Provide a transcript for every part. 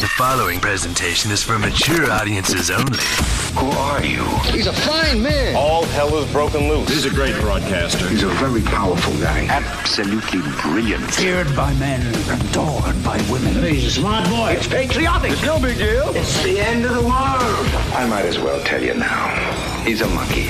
The following presentation is for mature audiences only. Who are you? He's a fine man. All hell is broken loose. He's a great broadcaster. He's a very powerful guy. Absolutely brilliant. Feared by men, adored by women. He's a smart boy. It's patriotic. It's no big deal. It's the end of the world. I might as well tell you now. He's a monkey.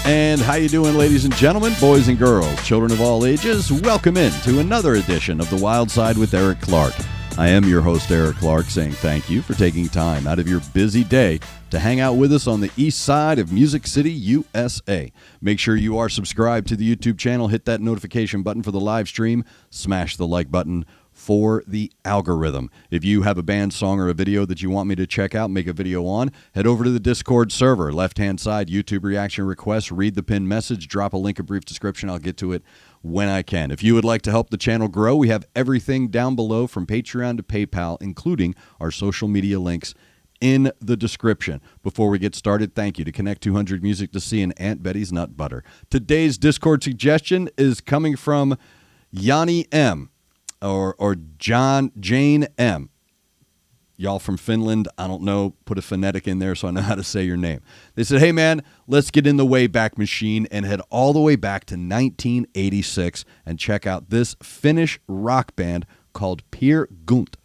And how you doing, ladies and gentlemen, boys and girls, children of all ages? Welcome in to another edition of The Wyldeside with Eric Clark. I am your host, Eric Clark, saying thank you for taking time out of your busy day to hang out with us on the east side of Music City, USA. Make sure you are subscribed to the YouTube channel, hit that notification button for the live stream, smash the like button for the algorithm. If you have a band, song, or a video that you want me to check out, make a video on, head over to the Discord server, left-hand side, YouTube reaction requests, read the pinned message, drop a link, a brief description. I'll get to it when I can. If you would like to help the channel grow, we have everything down below from Patreon to PayPal, including our social media links in the description. Before we get started, thank you to Connect 200 Music to see and Aunt Betty's Nut Butter. Today's Discord suggestion is coming from Yanni M. or Jane M. Y'all from Finland, I don't know, put a phonetic in there so I know how to say your name. They said, hey man, let's get in the Wayback Machine and head all the way back to 1986 and check out this Finnish rock band called PeerGunt.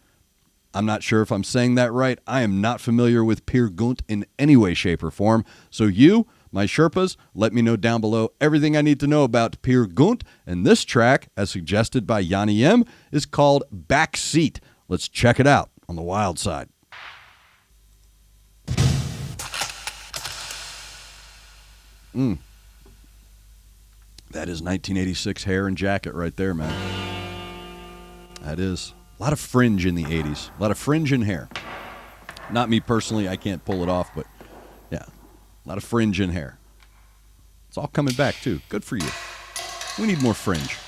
I'm not sure if I'm saying that right. I am not familiar with PeerGunt in any way, shape, or form. So you, my Sherpas, let me know down below everything I need to know about PeerGunt. And this track, as suggested by Yanni M., is called Backseat. Let's check it out on the Wyldeside. That is 1986 hair and jacket right there, man. That is. A lot of fringe in the 80s. A lot of fringe and hair. Not me personally. I can't pull it off, but yeah. A lot of fringe and hair. It's all coming back, too. Good for you. We need more fringe.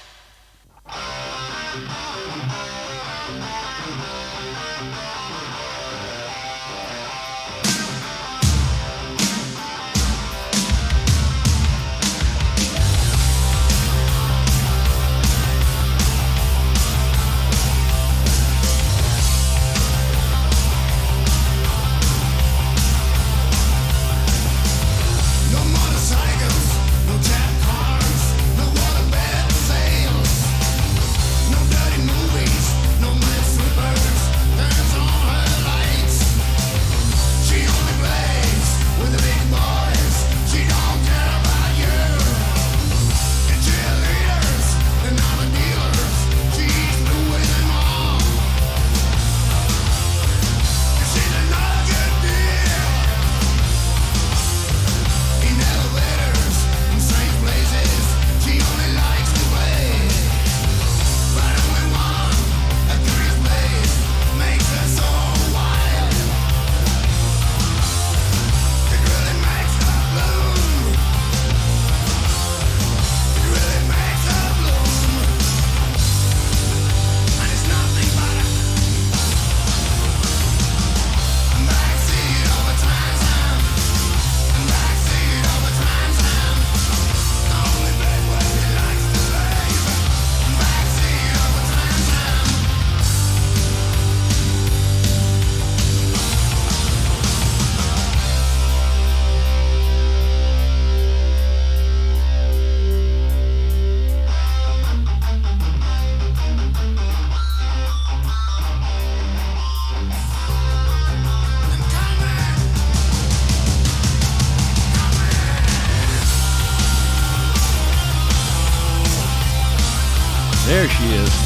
There she is.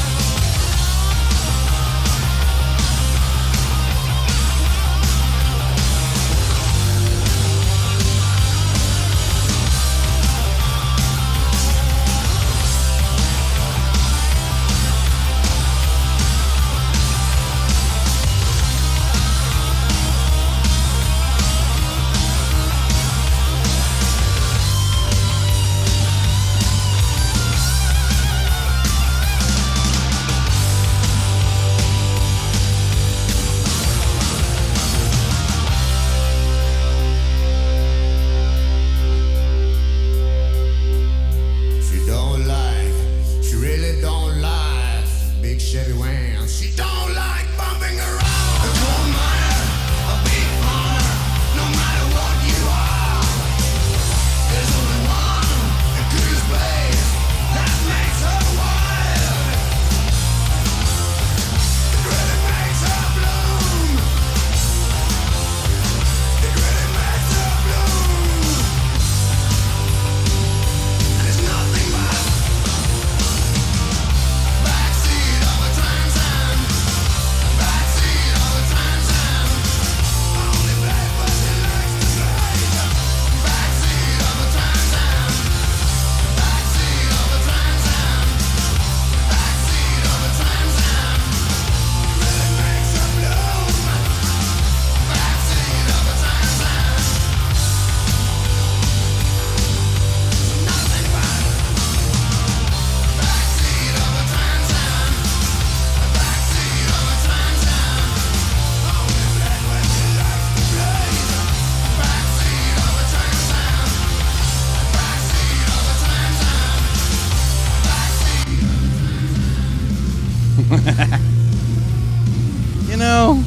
know.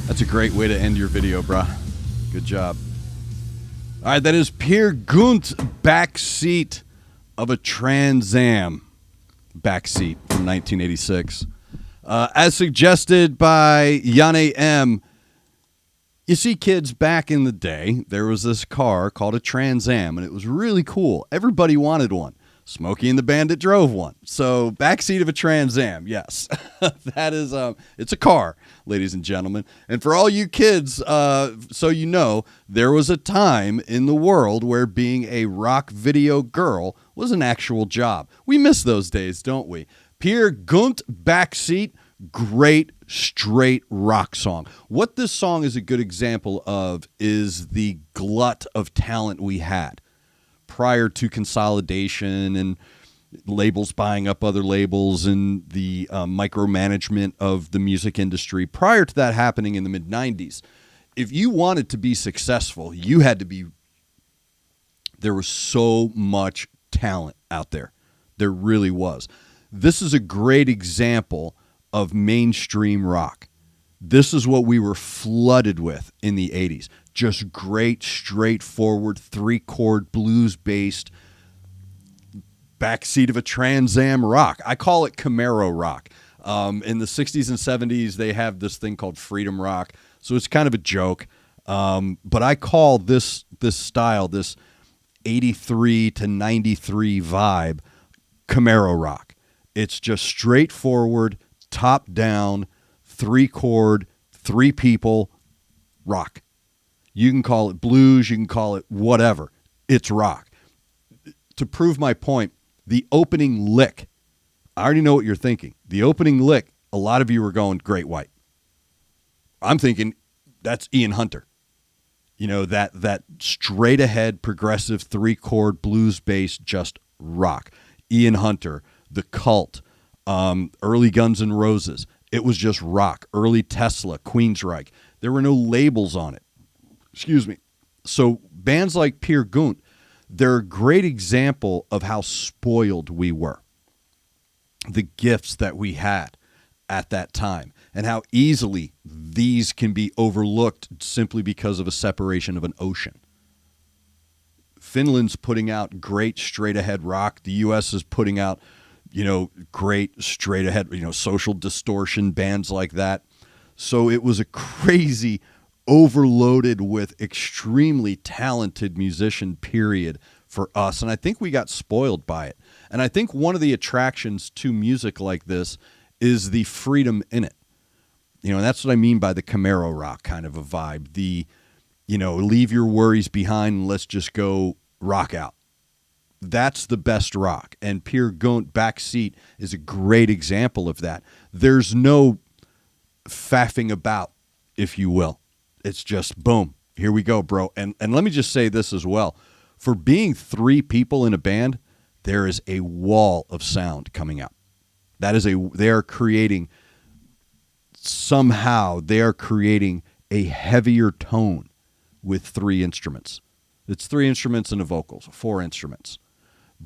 That's a great way to end your video, brah. Good job. All right, that is PeerGunt, Backseat of a Trans Am. Backseat from 1986. As suggested by Yanne M., you see, kids, back in the day, there was this car called a Trans Am, and it was really cool. Everybody wanted one. Smokey and the Bandit drove one. So, backseat of a Trans Am, yes. That is, it's a car, ladies and gentlemen. And for all you kids, so you know, there was a time in the world where being a rock video girl was an actual job. We miss those days, don't we? PeerGunt, Backseat, great straight rock song. What this song is a good example of is the glut of talent we had prior to consolidation and labels buying up other labels and the micromanagement of the music industry. Prior to that happening in the mid-90s, if you wanted to be successful, you had to be, there was so much talent out there. There really was. This is a great example of mainstream rock. This is what we were flooded with in the 80s. Just great, straightforward, three-chord, blues-based, backseat of a Trans Am rock. I call it Camaro rock. In the 60s and 70s, they have this thing called freedom rock, so it's kind of a joke. But I call this style, this 83 to 93 vibe, Camaro rock. It's just straightforward, top-down, three-chord, three people rock. You can call it blues, you can call it whatever. It's rock. To prove my point, the opening lick, I already know what you're thinking. The opening lick, a lot of you are going Great White. I'm thinking that's Ian Hunter. You know, that straight ahead progressive three-chord blues-based just rock. Ian Hunter, The Cult, early Guns N' Roses. It was just rock. Early Tesla, Queensryche. There were no labels on it. Excuse me. So bands like PeerGunt, they're a great example of how spoiled we were. The gifts that we had at that time and how easily these can be overlooked simply because of a separation of an ocean. Finland's putting out great straight-ahead rock. The U.S. is putting out, great straight-ahead, Social Distortion, bands like that. So it was a crazy, overloaded with extremely talented musician period for us. And I think we got spoiled by it. And I think one of the attractions to music like this is the freedom in it. And that's what I mean by the Camaro rock kind of a vibe. The, leave your worries behind and let's just go rock out. That's the best rock. And PeerGunt, Backseat is a great example of that. There's no faffing about, if you will. It's just, boom, here we go, bro. And let me just say this as well. For being three people in a band, there is a wall of sound coming out. They are creating a heavier tone with three instruments. It's three instruments and a vocals, four instruments.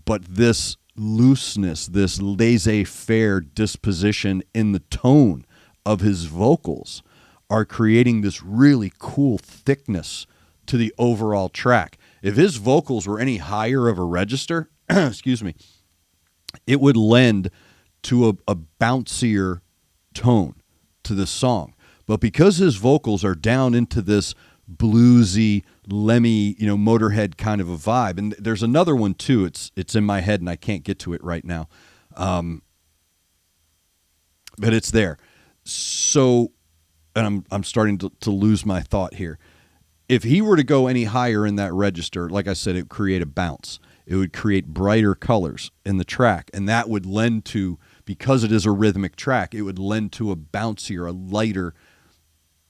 But this looseness, this laissez-faire disposition in the tone of his vocals are creating this really cool thickness to the overall track. If his vocals were any higher of a register, excuse me, it would lend to a bouncier tone to the song. But because his vocals are down into this bluesy, Lemmy, Motorhead kind of a vibe, and there's another one too. It's in my head and I can't get to it right now, but it's there. So, and I'm starting to lose my thought here. If he were to go any higher in that register, like I said, it would create a bounce. It would create brighter colors in the track, and that would lend to, because it is a rhythmic track, it would lend to a bouncier, a lighter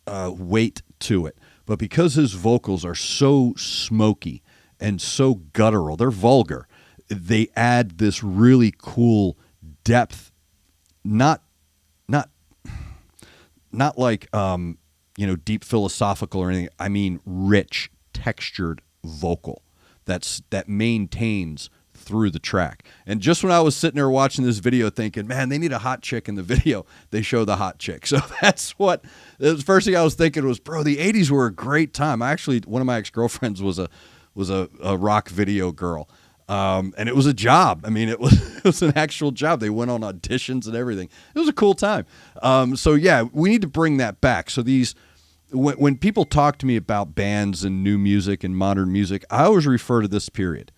weight to it. But because his vocals are so smoky and so guttural, they're vulgar, they add this really cool depth, not like deep philosophical or anything. I mean rich, textured vocal that maintains through the track. And just when I was sitting there watching this video thinking, man, they need a hot chick in the video, they show the hot chick. So that's what the first thing I was thinking was, bro, the 80s were a great time. One of my ex-girlfriends was a rock video girl. And it was a job. I mean, it was an actual job. They went on auditions and everything. It was a cool time. So yeah, we need to bring that back. So when people talk to me about bands and new music and modern music, I always refer to this period.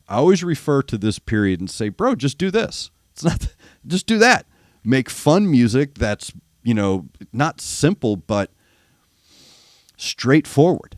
I always refer to this period and say, bro, just do this. Just do that. Make fun music that's, not simple, but straightforward.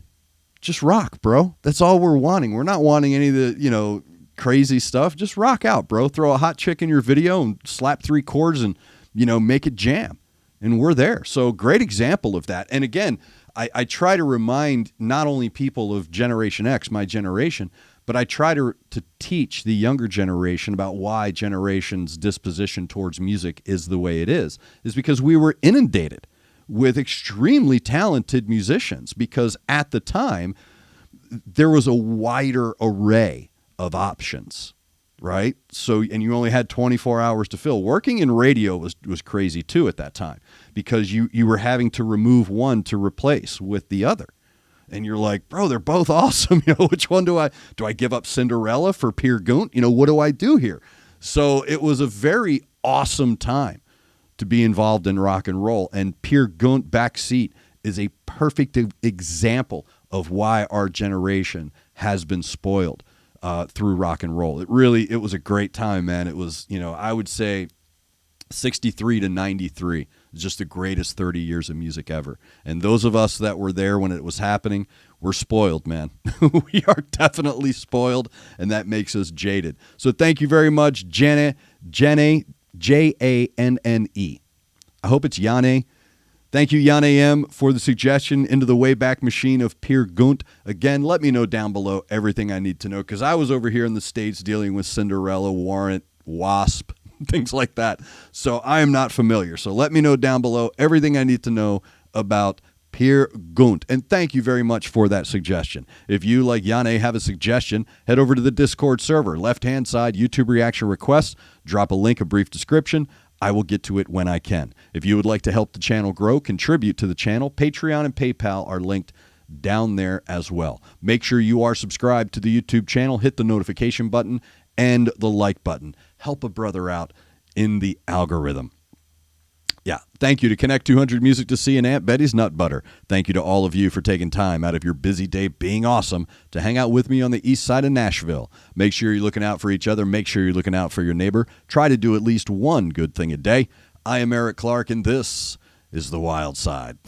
Just rock, bro. That's all we're wanting. We're not wanting any of the, crazy stuff. Just rock out, bro. Throw a hot chick in your video and slap 3 chords and, make it jam. And we're there. So great example of that. And again, I try to remind not only people of Generation X, my generation, but I try to teach the younger generation about why generation's disposition towards music is the way it is because we were inundated with extremely talented musicians because at the time there was a wider array of options. Right? So, and you only had 24 hours to fill. Working in radio was crazy too at that time because you were having to remove one to replace with the other. And you're like, bro, they're both awesome. Which one do I give up Cinderella for PeerGunt? What do I do here? So it was a very awesome time to be involved in rock and roll. And PeerGunt Backseat is a perfect example of why our generation has been spoiled through rock and roll. It was a great time, man. It was, I would say 63 to 93 is just the greatest 30 years of music ever. And those of us that were there when it was happening, we're spoiled, man. We are definitely spoiled, and that makes us jaded. So thank you very much, Jane, Janne. I hope it's Yane. Thank you, Yane M, for the suggestion into the Wayback Machine of PeerGunt. Again, let me know down below everything I need to know, because I was over here in the States dealing with Cinderella, Warrant, Wasp, things like that. So I am not familiar. So let me know down below everything I need to know about PeerGunt. And thank you very much for that suggestion. If you, like Yane, have a suggestion, head over to the Discord server. Left-hand side, YouTube reaction requests. Drop a link, a brief description. I will get to it when I can. If you would like to help the channel grow, contribute to the channel, Patreon and PayPal are linked down there as well. Make sure you are subscribed to the YouTube channel, hit the notification button and the like button. Help a brother out in the algorithm. Yeah, thank you to Connect 200 Music to see and Aunt Betty's Nut Butter. Thank you to all of you for taking time out of your busy day being awesome to hang out with me on the east side of Nashville. Make sure you're looking out for each other. Make sure you're looking out for your neighbor. Try to do at least one good thing a day. I am Eric Clark, and this is The Wild Side.